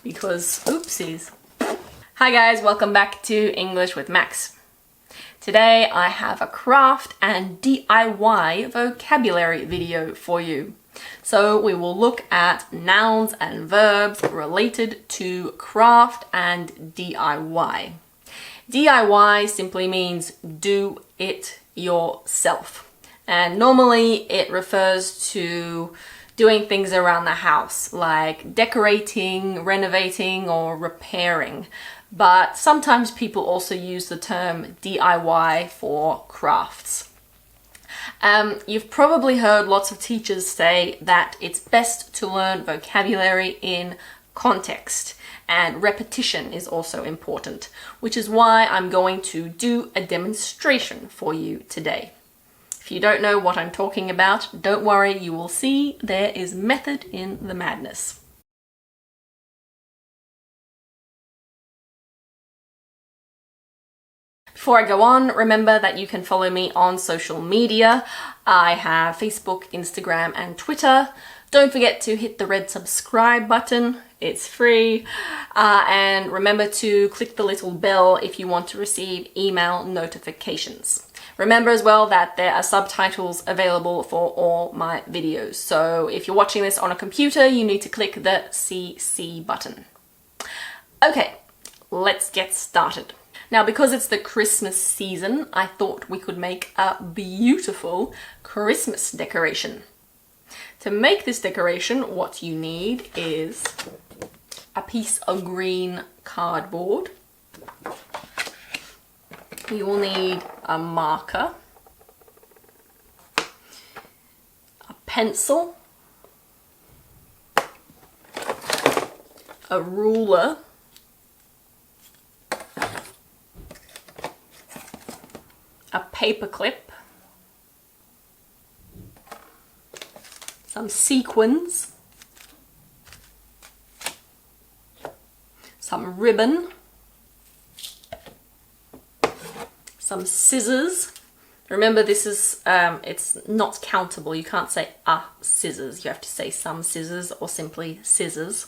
because oopsies. Hi guys, welcome back to English with Max. Today I have a craft and DIY vocabulary video for you. So we will look at nouns and verbs related to craft and DIY. DIY simply means do it yourself. And normally it refers to doing things around the house, like decorating, renovating, or repairing. But sometimes people also use the term DIY for crafts. You've probably heard lots of teachers say that it's best to learn vocabulary in context, and repetition is also important, which is why I'm going to do a demonstration for you today. If you don't know what I'm talking about, don't worry, you will see there is method in the madness. Before I go on, remember that you can follow me on social media. I have Facebook, Instagram, and Twitter. Don't forget to hit the red subscribe button, it's free. And remember to click the little bell if you want to receive email notifications. Remember as well that there are subtitles available for all my videos. So if you're watching this on a computer, you need to click the CC button. Okay, let's get started. Now, because it's the Christmas season, I thought we could make a beautiful Christmas decoration. To make this decoration, what you need is a piece of green cardboard. You will need a marker, a pencil, a ruler, a paperclip, some sequins, some ribbon, some scissors. Remember, this is, it's not countable. You can't say scissors. You have to say some scissors or simply scissors.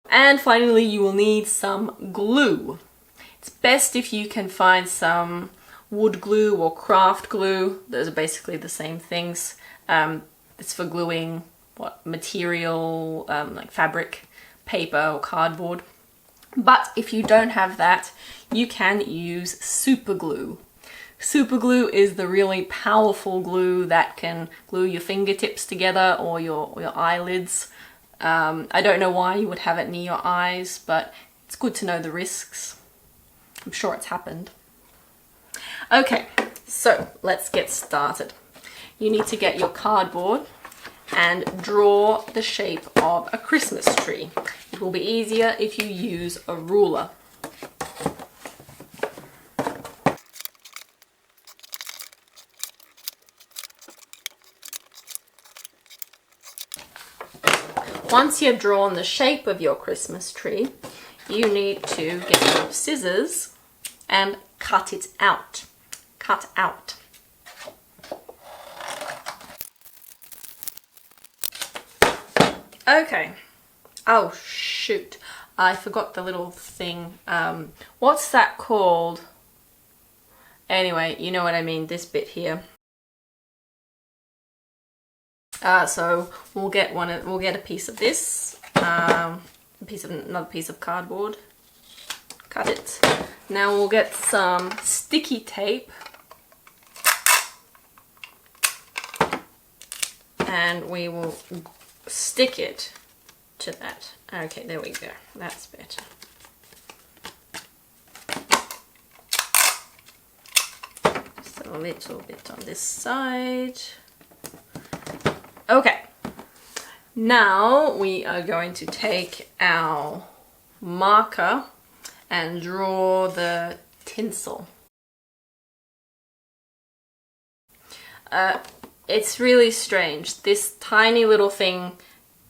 And finally, you will need some glue. It's best if you can find some wood glue or craft glue. Those are basically the same things. It's for gluing material, like fabric, paper, or cardboard. But if you don't have that, you can use super glue. Super glue is the really powerful glue that can glue your fingertips together or your eyelids. I don't know why you would have it near your eyes, but it's good to know the risks. I'm sure it's happened. Okay, so let's get started. You need to get your cardboard and draw the shape of a Christmas tree. It will be easier if you use a ruler. Once you've drawn the shape of your Christmas tree, you need to get your scissors and cut it out. Cut out. Okay. Oh shoot, I forgot the little thing. What's that called? Anyway, you know what I mean, this bit here. So we'll get a piece of this, another piece of cardboard. Cut it. Now we'll get some sticky tape and we will stick it to that. Okay, there we go. That's better. Just a little bit on this side. Okay. Now we are going to take our marker and draw the tinsel. It's really strange. This tiny little thing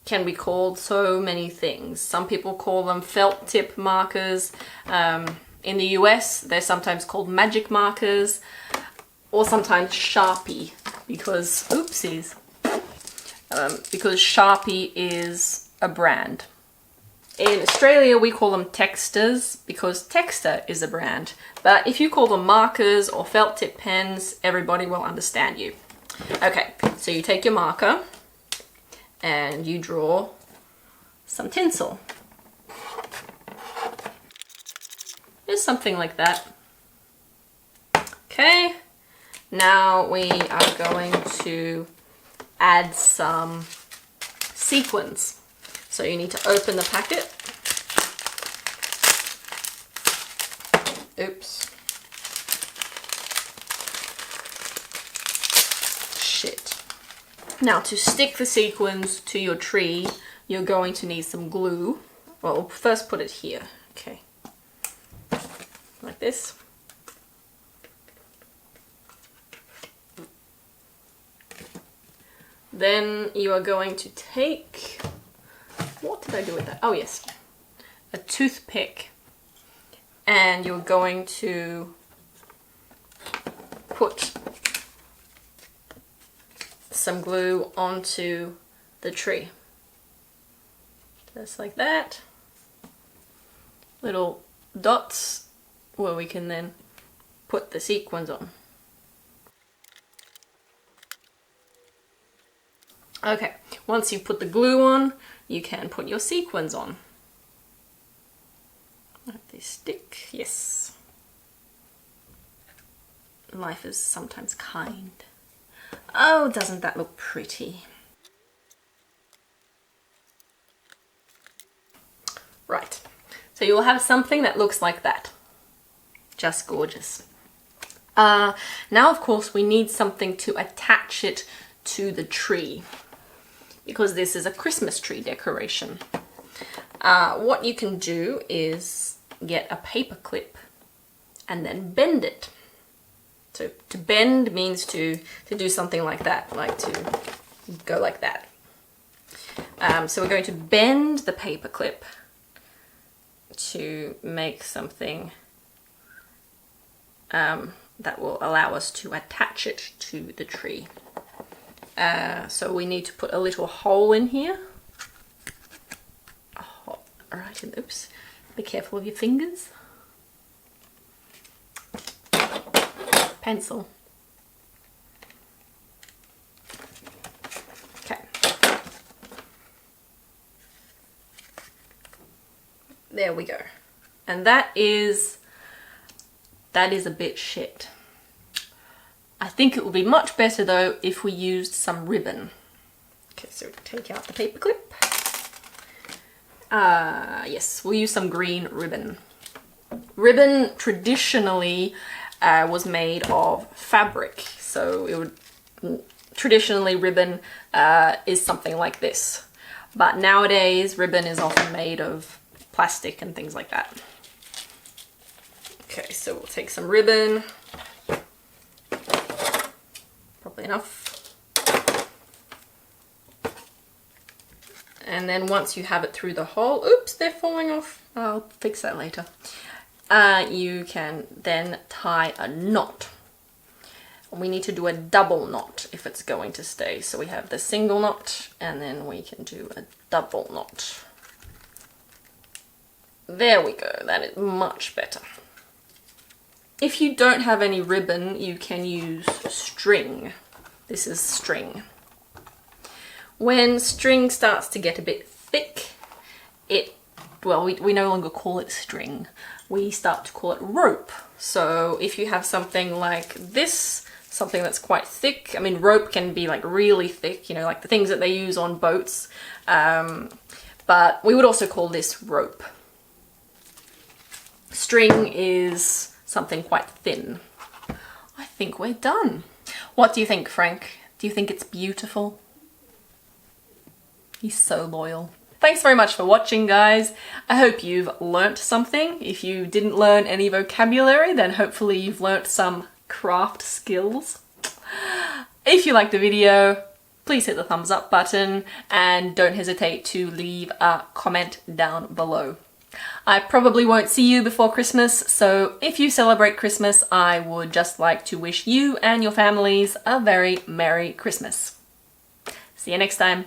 can be called so many things. Some people call them felt tip markers. In the US, they're sometimes called magic markers, or sometimes Sharpie, because oopsies. because Sharpie is a brand. In Australia, we call them texters because Texter is a brand. But if you call them markers or felt tip pens, everybody will understand you. Okay, so you take your marker and you draw some tinsel. Just something like that. Okay, now we are going to add some sequins. So you need to open the packet. Oops. Shit. Now to stick the sequins to your tree, you're going to need some glue. Well, first put it here. Okay. Like this. Then you are going to take, what did I do with that? Oh yes, a toothpick. And you're going to put some glue onto the tree. Just like that. Little dots where we can then put the sequins on. Okay, once you've put the glue on, you can put your sequins on. Let they stick, yes. Life is sometimes kind. Oh, doesn't that look pretty? Right, so you will have something that looks like that. Just gorgeous. Now, of course, we need something to attach it to the tree, because this is a Christmas tree decoration. What you can do is get a paperclip and then bend it. So to bend means to do something like that, like to go like that. So we're going to bend the paperclip to make something that will allow us to attach it to the tree. So we need to put a little hole in here. Oh, right, and oops, be careful of your fingers. Pencil. Okay. There we go. And that is a bit shit. I think it would be much better though if we used some ribbon. Okay, so take out the paperclip. Yes, we'll use some green ribbon. Ribbon traditionally was made of fabric, so it would traditionally ribbon is something like this. But nowadays ribbon is often made of plastic and things like that. Okay, so we'll take some ribbon. Probably enough. And then once you have it through the hole, oops, they're falling off. I'll fix that later. You can then tie a knot. We need to do a double knot if it's going to stay. So we have the single knot and then we can do a double knot. There we go, that is much better. If you don't have any ribbon, you can use string. This is string. When string starts to get a bit thick, we no longer call it string. We start to call it rope. So if you have something like this, something that's quite thick, I mean rope can be like really thick, you know, like the things that they use on boats, but we would also call this rope. String is something quite thin. I think we're done. What do you think, Frank? Do you think it's beautiful? He's so loyal. Thanks very much for watching, guys. I hope you've learnt something. If you didn't learn any vocabulary, then hopefully you've learnt some craft skills. If you liked the video, please hit the thumbs up button and don't hesitate to leave a comment down below. I probably won't see you before Christmas, so if you celebrate Christmas, I would just like to wish you and your families a very Merry Christmas. See you next time.